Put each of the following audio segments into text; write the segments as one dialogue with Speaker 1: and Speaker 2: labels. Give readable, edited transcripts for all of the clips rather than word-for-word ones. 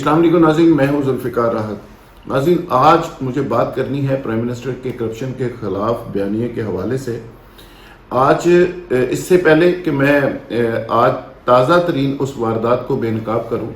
Speaker 1: السلام علیکم ناظرین، میں ہوں ذوالفقار راحت۔ ناظرین، آج مجھے بات کرنی ہے پرائم منسٹر کے کرپشن کے خلاف بیانیے کے حوالے سے۔ آج اس سے پہلے کہ میں آج تازہ ترین اس واردات کو بے نقاب کروں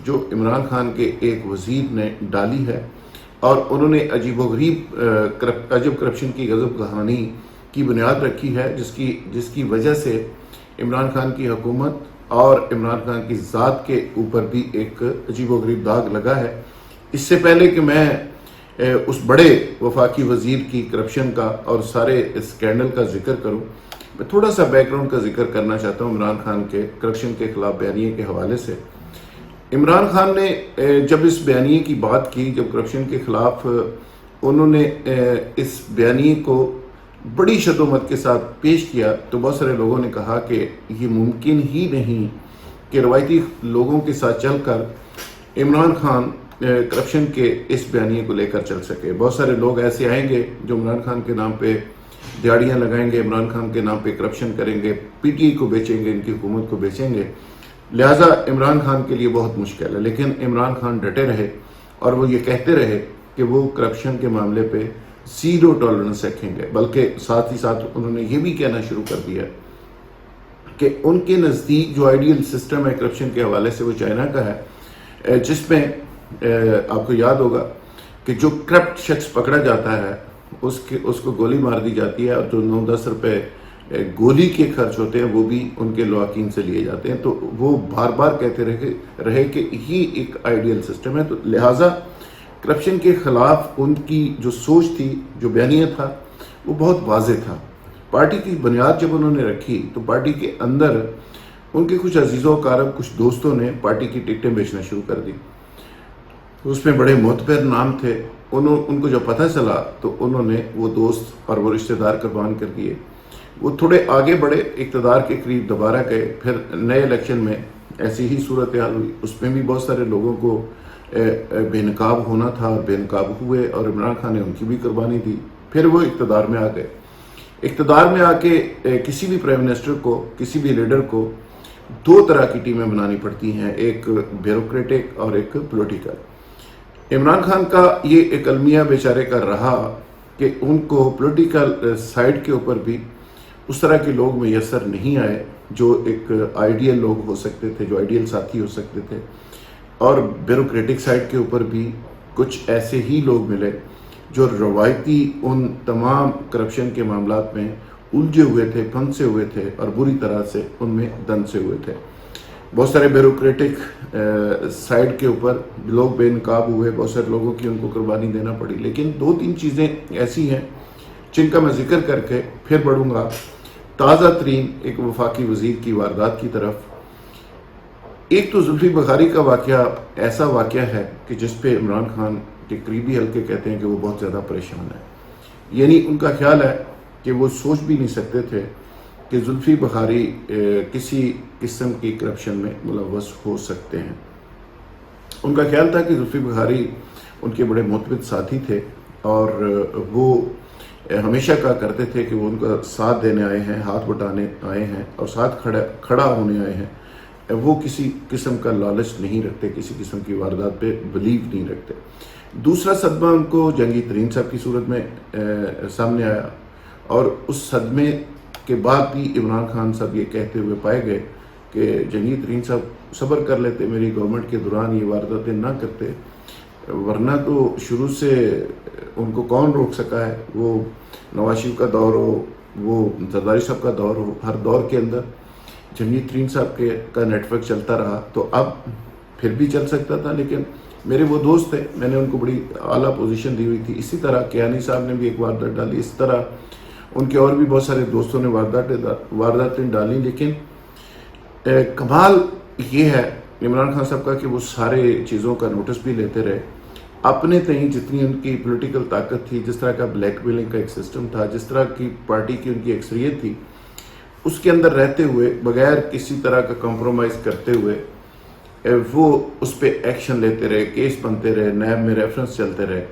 Speaker 1: جو عمران خان کے ایک وزیر نے ڈالی ہے، اور انہوں نے عجیب و غریب کرپشن کی غضب کہانی کی بنیاد رکھی ہے، جس کی وجہ سے عمران خان کی حکومت اور عمران خان کی ذات کے اوپر بھی ایک عجیب و غریب داغ لگا ہے۔ اس سے پہلے کہ میں اس بڑے وفاقی وزیر کی کرپشن کا اور سارے اسکینڈل کا ذکر کروں، میں تھوڑا سا بیک گراؤنڈ کا ذکر کرنا چاہتا ہوں عمران خان کے کرپشن کے خلاف بیانیے کے حوالے سے۔ عمران خان نے جب اس بیانیے کی بات کی، جب کرپشن کے خلاف انہوں نے اس بیانیے کو بڑی شد و مت کے ساتھ پیش کیا، تو بہت سارے لوگوں نے کہا کہ یہ ممکن ہی نہیں کہ روایتی لوگوں کے ساتھ چل کر عمران خان کرپشن کے اس بیانیے کو لے کر چل سکے۔ بہت سارے لوگ ایسے آئیں گے جو عمران خان کے نام پہ دیہڑیاں لگائیں گے، عمران خان کے نام پہ کرپشن کریں گے، پی ٹی آئی کو بیچیں گے، ان کی حکومت کو بیچیں گے، لہٰذا عمران خان کے لیے بہت مشکل ہے۔ لیکن عمران خان ڈٹے رہے اور وہ یہ کہتے رہے کہ وہ کرپشن کے معاملے پہ زیرو ٹالرنس رکھیں گے، بلکہ ساتھ ہی ساتھ انہوں نے یہ بھی کہنا شروع کر دیا کہ ان کے نزدیک جو آئیڈیل سسٹم ہے کرپشن کے حوالے سے وہ چائنا کا ہے، جس میں آپ کو یاد ہوگا کہ جو کرپٹ شخص پکڑا جاتا ہے اس کو گولی مار دی جاتی ہے، اور جو 9-10 روپے گولی کے خرچ ہوتے ہیں وہ بھی ان کے لواحقین سے لیے جاتے ہیں۔ تو وہ بار بار کہتے رہے کہ یہ ایک آئیڈیل سسٹم ہے، تو لہٰذا کرپشن کے خلاف ان کی جو سوچ تھی، جو بیانیہ تھا، وہ بہت واضح تھا۔ پارٹی کی بنیاد جب انہوں نے رکھی تو پارٹی کے اندر ان کے کچھ عزیزوں کارب، کچھ دوستوں نے پارٹی کی ٹکٹیں بیچنا شروع کر دی۔ اس میں بڑے معتبر نام تھے، ان کو جب پتہ چلا تو انہوں نے وہ دوست اور وہ رشتہ دار قربان کر دیے۔ وہ تھوڑے آگے بڑھے، اقتدار کے قریب دوبارہ گئے، پھر نئے الیکشن میں ایسی ہی صورتحال ہوئی، اس میں بھی بہت سارے لوگوں کو بے نقاب ہونا تھا، بے نقاب ہوئے، اور عمران خان نے ان کی بھی قربانی دی۔ پھر وہ اقتدار میں آ گئے۔ اقتدار میں آ کے کسی بھی پرائم منسٹر کو، کسی بھی لیڈر کو دو طرح کی ٹیمیں بنانی پڑتی ہیں، ایک بیوروکریٹک اور ایک پولیٹیکل۔ عمران خان کا یہ ایک المیہ بیچارے کا رہا کہ ان کو پولیٹیکل سائڈ کے اوپر بھی اس طرح کے لوگ میسر نہیں آئے جو ایک آئیڈیل لوگ ہو سکتے تھے، جو آئیڈیل ساتھی ہو سکتے تھے، اور بیوروکریٹک سائڈ کے اوپر بھی کچھ ایسے ہی لوگ ملے جو روایتی ان تمام کرپشن کے معاملات میں الجھے ہوئے تھے، پھنسے ہوئے تھے، اور بری طرح سے ان میں دنسے ہوئے تھے۔ بہت سارے بیوروکریٹک سائڈ کے اوپر لوگ بے نقاب ہوئے، بہت سارے لوگوں کی ان کو قربانی دینا پڑی۔ لیکن 2-3 چیزیں ایسی ہیں جن کا میں ذکر کر کے پھر بڑھوں گا تازہ ترین ایک وفاقی وزیر کی واردات کی طرف۔ ایک تو زلفی بخاری کا واقعہ ایسا واقعہ ہے کہ جس پہ عمران خان کے قریبی حلقے کہتے ہیں کہ وہ بہت زیادہ پریشان ہے، یعنی ان کا خیال ہے کہ وہ سوچ بھی نہیں سکتے تھے کہ زلفی بخاری کسی قسم کی کرپشن میں ملوث ہو سکتے ہیں۔ ان کا خیال تھا کہ زلفی بخاری ان کے بڑے معتمد ساتھی تھے، اور وہ ہمیشہ کہا کرتے تھے کہ وہ ان کا ساتھ دینے آئے ہیں، ہاتھ بٹانے آئے ہیں، اور ساتھ کھڑا ہونے آئے ہیں۔ وہ کسی قسم کا لالچ نہیں رکھتے، کسی قسم کی واردات پہ بلیو نہیں رکھتے۔ دوسرا صدمہ ان کو جہانگیر ترین صاحب کی صورت میں سامنے آیا، اور اس صدمے کے بعد بھی عمران خان صاحب یہ کہتے ہوئے پائے گئے کہ جہانگیر ترین صاحب صبر کر لیتے، میری گورنمنٹ کے دوران یہ وارداتیں نہ کرتے، ورنہ تو شروع سے ان کو کون روک سکا ہے۔ وہ نواز شریف کا دور ہو، وہ زرداری صاحب کا دور ہو، ہر دور کے اندر جہانگیر ترین صاحب کا نیٹ ورک چلتا رہا، تو اب پھر بھی چل سکتا تھا۔ لیکن میرے وہ دوست تھے، میں نے ان کو بڑی اعلیٰ پوزیشن دی ہوئی تھی۔ اسی طرح کیانی صاحب نے بھی ایک واردات ڈالی، اس طرح ان کے اور بھی بہت سارے دوستوں نے وارداتیں ڈالی۔ لیکن کمال یہ ہے عمران خان صاحب کا کہ وہ سارے چیزوں کا نوٹس بھی لیتے رہے، اپنے تئیں جتنی ان کی پولیٹیکل طاقت تھی، جس طرح کا بلیک میلنگ کا ایک سسٹم تھا، جس طرح کی پارٹی کی ان کی اکثریت تھی، اس کے اندر رہتے ہوئے بغیر کسی طرح کا کمپرومائز کرتے ہوئے وہ اس پہ ایکشن لیتے رہے، کیس بنتے رہے، نیب میں ریفرنس چلتے رہے،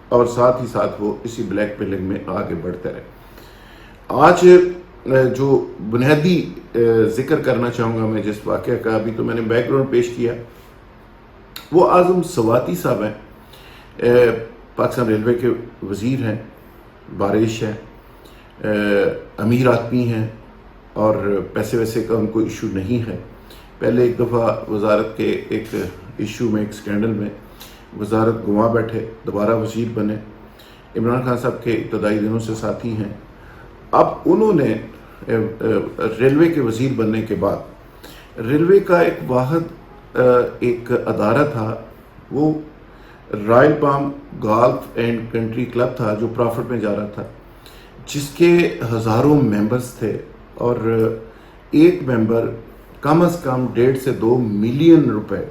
Speaker 1: اور ساتھ ہی ساتھ وہ اسی بلیک میلنگ میں آگے بڑھتے رہے۔ آج جو بنیادی ذکر کرنا چاہوں گا میں جس واقعہ کا، ابھی تو میں نے بیک گراؤنڈ پیش کیا، وہ اعظم سواتی صاحب ہیں، پاکستان ریلوے کے وزیر ہیں، بارش ہیں، امیر آدمی ہیں اور پیسے ویسے کا ان کو ایشو نہیں ہے۔ پہلے ایک دفعہ وزارت کے ایک ایشو میں، ایک سکینڈل میں وزارت گنوا بیٹھے، دوبارہ وزیر بنے، عمران خان صاحب کے ابتدائی دنوں سے ساتھی ہیں۔ اب انہوں نے ریلوے کے وزیر بننے کے بعد ریلوے کا ایک واحد ایک ادارہ تھا، وہ Royal palm golf and country club تھا جو پرافٹ میں جا رہا تھا، جس کے ہزاروں ممبرز تھے اور ایک ممبر کم از کم 1.5 سے 2 ملین روپے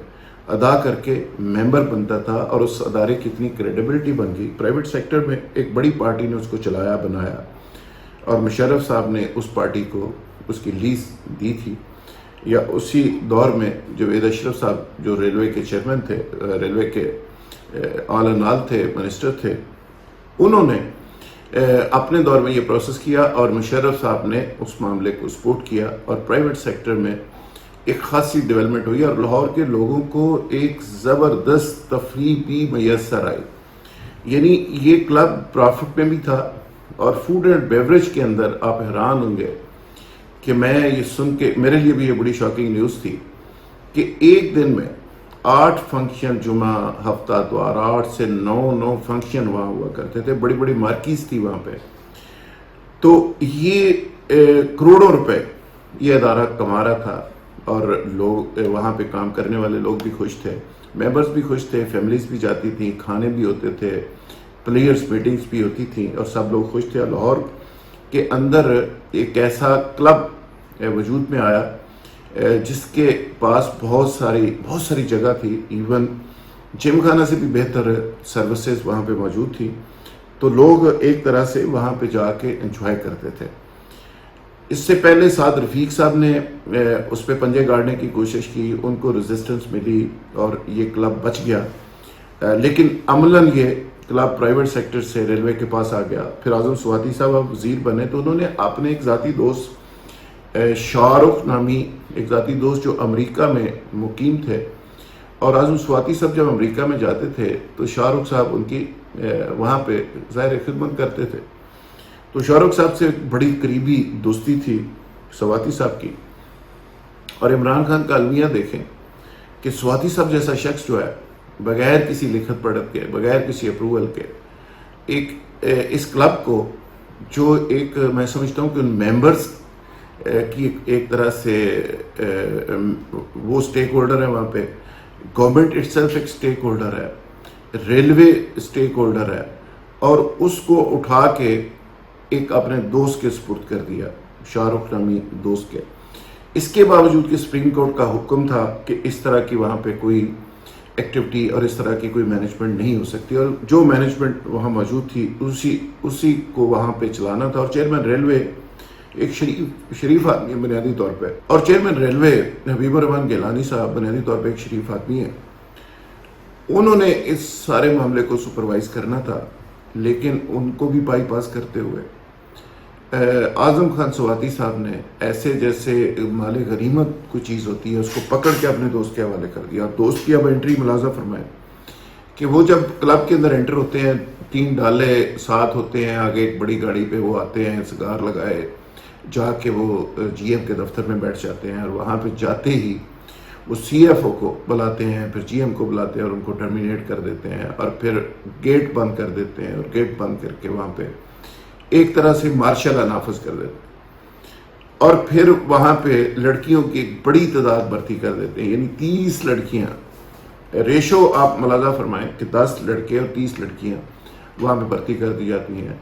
Speaker 1: ادا کر کے ممبر بنتا تھا، اور اس ادارے کی اتنی کریڈیبلٹی بن گئی۔ پرائیویٹ سیکٹر میں ایک بڑی پارٹی نے اس کو چلایا، بنایا، اور مشرف صاحب نے اس پارٹی کو اس کی لیز دی تھی، یا اسی دور میں جاوید اشرف صاحب جو ریلوے کے چیئرمین تھے، ریلوے کے آل اینڈ آل تھے، منسٹر تھے، انہوں نے اپنے دور میں یہ پروسیس کیا، اور مشرف صاحب نے اس معاملے کو سپورٹ کیا، اور پرائیویٹ سیکٹر میں ایک خاصی ڈیولپمنٹ ہوئی، اور لاہور کے لوگوں کو ایک زبردست تفریح بھی میسر آئی۔ یعنی یہ کلب پرافٹ میں بھی تھا، اور فوڈ اینڈ بیوریج کے اندر آپ حیران ہوں گے کہ میں یہ سن کے، میرے لیے بھی یہ بڑی شاکنگ نیوز تھی کہ ایک دن میں 8 فنکشن، جمعہ، ہفتہ اتوار، 8 سے 9 فنکشن وہاں ہوا کرتے تھے، بڑی بڑی مارکیز تھی وہاں پہ۔ تو یہ کروڑوں روپے یہ ادارہ کما رہا تھا، اور لوگ وہاں پہ کام کرنے والے لوگ بھی خوش تھے، ممبرز بھی خوش تھے، فیملیز بھی جاتی تھیں، کھانے بھی ہوتے تھے، پلیئرز میٹنگز بھی ہوتی تھیں، اور سب لوگ خوش تھے۔ لاہور کے اندر ایک ایسا کلب وجود میں آیا جس کے پاس بہت ساری جگہ تھی، ایون جم خانہ سے بھی بہتر سروسز وہاں پہ موجود تھی، تو لوگ ایک طرح سے وہاں پہ جا کے انجوائے کرتے تھے۔ اس سے پہلے سعد رفیق صاحب نے اس پہ پنجے گاڑنے کی کوشش کی، ان کو ریزسٹنس ملی اور یہ کلب بچ گیا، لیکن عملاً یہ کلب پرائیویٹ سیکٹر سے ریلوے کے پاس آ گیا۔ پھر اعظم سواتی صاحب وزیر بنے تو انہوں نے اپنے ایک ذاتی دوست شاہ رخ نامی ایک ذاتی دوست جو امریکہ میں مقیم تھے، اور اعظم سواتی صاحب جب امریکہ میں جاتے تھے تو شاہ رخ صاحب ان کی وہاں پہ ظاہر خدمت کرتے تھے، تو شاہ رخ صاحب سے بڑی قریبی دوستی تھی سواتی صاحب کی۔ اور عمران خان کا المیہ دیکھیں کہ سواتی صاحب جیسا شخص جو ہے بغیر کسی لکھت پڑھت کے، بغیر کسی اپروول کے، ایک اس کلب کو جو ایک میں سمجھتا ہوں کہ ان ممبرز کی ایک طرح سے وہ سٹیک ہولڈر ہے، وہاں پہ گورنمنٹ اٹ سیلف ایک سٹیک ہولڈر ہے، ریلوے سٹیک ہولڈر ہے، اور اس کو اٹھا کے ایک اپنے دوست کے سپرد کر دیا، شاہ رخ نامی دوست کے۔ اس کے باوجود کہ سپریم کورٹ کا حکم تھا کہ اس طرح کی وہاں پہ کوئی ایکٹیویٹی اور اس طرح کی کوئی مینجمنٹ نہیں ہو سکتی، اور جو مینجمنٹ وہاں موجود تھی اسی کو وہاں پہ چلانا تھا۔ اور چیئرمین ریلوے ایک شریف آدمی ہے بنیادی طور پہ، اور چیئرمین ریلوے حبیب الرحمان گیلانی صاحب بنیادی طور پہ ایک شریف آدمی ہے، انہوں نے اس سارے معاملے کو سپروائز کرنا تھا، لیکن ان کو بھی بائی پاس کرتے ہوئے اعظم خان سواتی صاحب نے ایسے جیسے مال غنیمت کوئی چیز ہوتی ہے اس کو پکڑ کے اپنے دوست کے حوالے کر دیا۔ اور دوست کی اب انٹری ملاحظہ فرمائیں کہ وہ جب کلب کے اندر انٹر ہوتے ہیں، 3 ڈالے ساتھ ہوتے ہیں، آگے ایک بڑی گاڑی پہ وہ آتے ہیں سگار لگائے، جا کے وہ جی ایم کے دفتر میں بیٹھ جاتے ہیں، اور وہاں پہ جاتے ہی وہ سی ایف او کو بلاتے ہیں، پھر جی ایم کو بلاتے ہیں اور ان کو ٹرمینیٹ کر دیتے ہیں، اور پھر گیٹ بند کر دیتے ہیں، اور گیٹ بند کر کے وہاں پہ ایک طرح سے مارشل لا نافذ کر دیتے ہیں، اور پھر وہاں پہ لڑکیوں کی ایک بڑی تعداد بھرتی کر دیتے ہیں، یعنی 30 لڑکیاں، ریشو آپ ملاحظہ فرمائیں کہ 10 لڑکے اور 30 لڑکیاں وہاں پہ بھرتی کر دی جاتی ہیں۔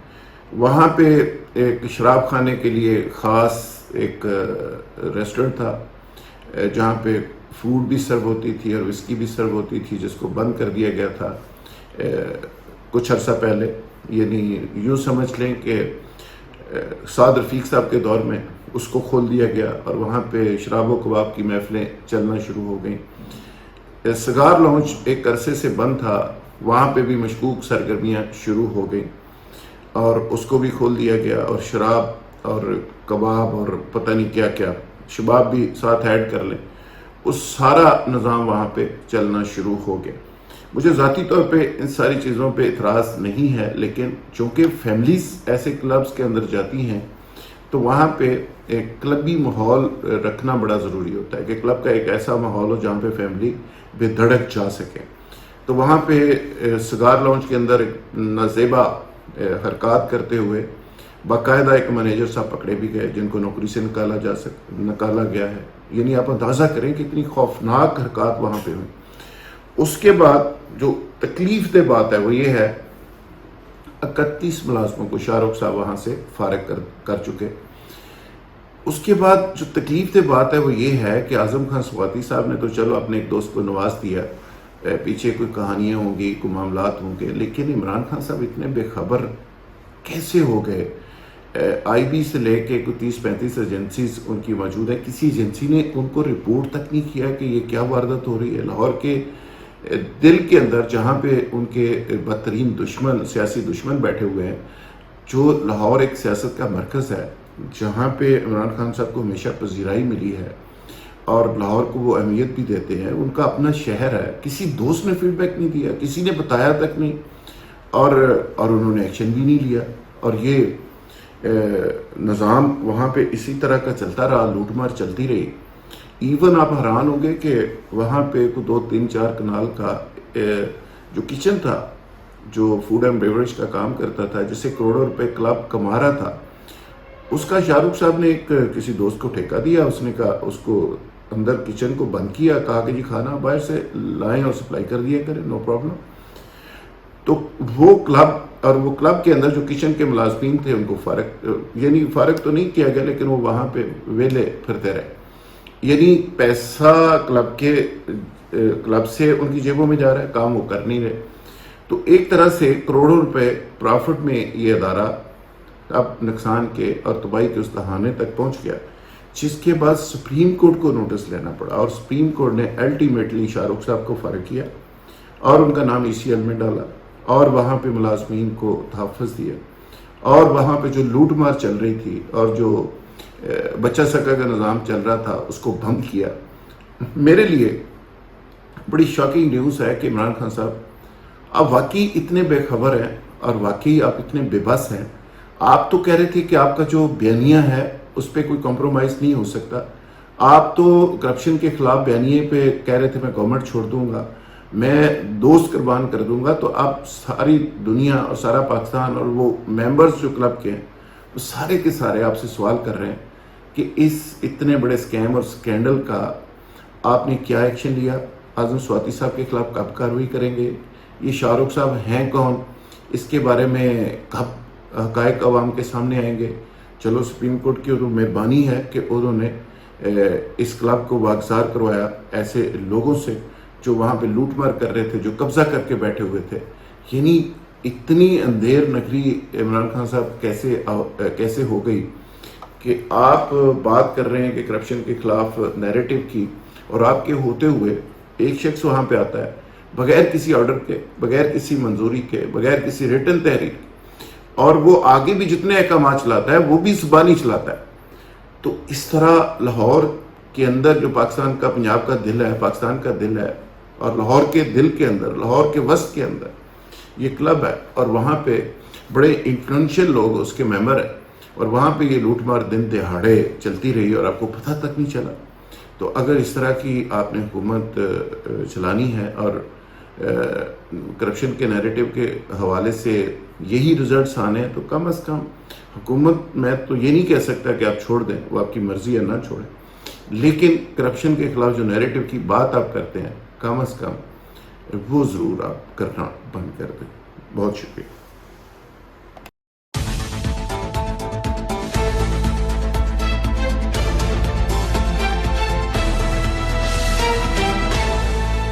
Speaker 1: وہاں پہ ایک شراب خانے کے لیے خاص ایک ریسٹورنٹ تھا جہاں پہ فوڈ بھی سرو ہوتی تھی اور وسکی بھی سرو ہوتی تھی، جس کو بند کر دیا گیا تھا کچھ عرصہ پہلے، یعنی یوں سمجھ لیں کہ سعد رفیق صاحب کے دور میں اس کو کھول دیا گیا، اور وہاں پہ شراب و کباب کی محفلیں چلنا شروع ہو گئیں۔ سگار لاؤنج ایک عرصے سے بند تھا، وہاں پہ بھی مشکوک سرگرمیاں شروع ہو گئیں، اور اس کو بھی کھول دیا گیا، اور شراب اور کباب اور پتہ نہیں کیا کیا، شباب بھی ساتھ ایڈ کر لیں، اس سارا نظام وہاں پہ چلنا شروع ہو گیا. مجھے ذاتی طور پہ ان ساری چیزوں پہ اعتراض نہیں ہے، لیکن چونکہ فیملیز ایسے کلبز کے اندر جاتی ہیں تو وہاں پہ ایک کلبی ماحول رکھنا بڑا ضروری ہوتا ہے کہ کلب کا ایک ایسا ماحول ہو جہاں پہ فیملی بے دھڑک جا سکے. تو وہاں پہ سگار لاؤنج کے اندر نازیبا حرکات کرتے ہوئے باقاعدہ ایک مینیجر صاحب پکڑے بھی گئے جن کو نوکری سے نکالا گیا ہے. یعنی آپ اندازہ کریں کہ اتنی خوفناک حرکات وہاں پہ ہوئی. اس کے بعد جو تکلیف دہ بات ہے وہ یہ ہے 31 ملازموں کو شاہ رخ صاحب وہاں سے فارغ کر چکے. اس کے بعد جو تکلیف دہ بات ہے وہ یہ ہے کہ اعظم خان سواتی صاحب نے تو چلو اپنے ایک دوست کو نواز دیا، پیچھے کوئی کہانیاں ہوں گی، کوئی معاملات ہوں گے، لیکن عمران خان صاحب اتنے بے خبر کیسے ہو گئے؟ آئی بی سے لے کے کوئی 30-35 ایجنسیز ان کی موجود ہیں، کسی ایجنسی نے ان کو رپورٹ تک نہیں کیا کہ یہ کیا واردات ہو رہی ہے. لاہور کے دل کے اندر جہاں پہ ان کے بدترین دشمن، سیاسی دشمن بیٹھے ہوئے ہیں، جو لاہور ایک سیاست کا مرکز ہے جہاں پہ عمران خان صاحب کو ہمیشہ پذیرائی ملی ہے اور لاہور کو وہ اہمیت بھی دیتے ہیں، ان کا اپنا شہر ہے، کسی دوست نے فیڈ بیک نہیں دیا، کسی نے بتایا تک نہیں، اور انہوں نے ایکشن بھی نہیں لیا. اور یہ نظام وہاں پہ اسی طرح کا چلتا رہا، لوٹ مار چلتی رہی. ایون آپ حیران ہوں گے کہ وہاں پہ کوئی 2-3-4 کنال کا جو کچن تھا، جو فوڈ اینڈ بیوریج کا کام کرتا تھا، جسے کروڑوں روپے کلب کما رہا تھا، اس کا شاہ رخ صاحب نے ایک کسی دوست کو ٹھیکہ دیا. اس نے کہا، اس کو اندر کچن کو بند کیا، کہا کہ جی کھانا باہر سے لائیں اور سپلائی کر دیا کریں، نو پرابلم. تو وہ کلب کے اندر جو کچن کے ملازمین تھے ان کو فارغ تو نہیں کیا گیا، لیکن وہ وہاں پہ ویلے پھرتے رہے. یعنی پیسہ کلب سے ان کی جیبوں میں جا رہا ہے، کام وہ کر نہیں رہے. تو ایک طرح سے کروڑوں روپے پرافٹ میں یہ ادارہ اب نقصان کے اور تباہی کے اس دہانے تک پہنچ گیا، جس کے بعد سپریم کورٹ کو نوٹس لینا پڑا، اور سپریم کورٹ نے الٹیمیٹلی شاہ رخ صاحب کو فارغ کیا اور ان کا نام ECL میں ڈالا، اور وہاں پہ ملازمین کو تحفظ دیا، اور وہاں پہ جو لوٹ مار چل رہی تھی اور جو بچہ سکا کا نظام چل رہا تھا اس کو بند کیا. میرے لیے بڑی شاکنگ نیوز ہے کہ عمران خان صاحب آپ واقعی اتنے بے خبر ہیں اور واقعی آپ اتنے بے بس ہیں. آپ تو کہہ رہے تھے کہ آپ کا جو بیانیہ ہے اس پہ کوئی کمپرومائز نہیں ہو سکتا. آپ تو کرپشن کے خلاف بیانیے پہ کہہ رہے تھے میں گورنمنٹ چھوڑ دوں گا، میں دوست قربان کر دوں گا. تو آپ ساری دنیا اور سارا پاکستان اور وہ ممبرز جو کلب کے ہیں وہ سارے کے سارے آپ سے سوال کر رہے ہیں کہ اس اتنے بڑے اسکیم اور سکینڈل کا آپ نے کیا ایکشن لیا؟ اعظم سواتی صاحب کے خلاف کب کارروائی کریں گے؟ یہ شاہ رخ صاحب ہیں کون؟ اس کے بارے میں کب حقائق عوام کے سامنے آئیں گے؟ چلو سپریم کورٹ کی تو مہربانی ہے کہ انہوں نے اس کلب کو واگزار کروایا ایسے لوگوں سے جو وہاں پہ لوٹ مار کر رہے تھے، جو قبضہ کر کے بیٹھے ہوئے تھے. یعنی اتنی اندھیر نگری عمران خان صاحب کیسے ہو گئی کہ آپ بات کر رہے ہیں کہ کرپشن کے خلاف نیریٹو کی، اور آپ کے ہوتے ہوئے ایک شخص وہاں پہ آتا ہے بغیر کسی آرڈر کے، بغیر کسی منظوری کے، بغیر کسی ریٹن تحریر، اور وہ آگے بھی جتنے احکامات چلاتا ہے وہ بھی زبانی چلاتا ہے. تو اس طرح لاہور کے اندر جو پاکستان کا، پنجاب کا دل ہے، پاکستان کا دل ہے، اور لاہور کے دل کے اندر، لاہور کے وسط کے اندر یہ کلب ہے، اور وہاں پہ بڑے انفلوئنشل لوگ اس کے ممبر ہیں، اور وہاں پہ یہ لوٹ مار دن دہاڑے چلتی رہی اور آپ کو پتہ تک نہیں چلا. تو اگر اس طرح کی آپ نے حکومت چلانی ہے اور کرپشن کے نیریٹو کے حوالے سے یہی رزلٹس آنے ہیں، تو کم از کم حکومت، میں تو یہ نہیں کہہ سکتا کہ آپ چھوڑ دیں، وہ آپ کی مرضی ہے، نہ چھوڑیں، لیکن کرپشن کے خلاف جو نیریٹو کی بات آپ کرتے ہیں کم از کم وہ ضرور آپ کرنا بند کر دیں. بہت شکریہ.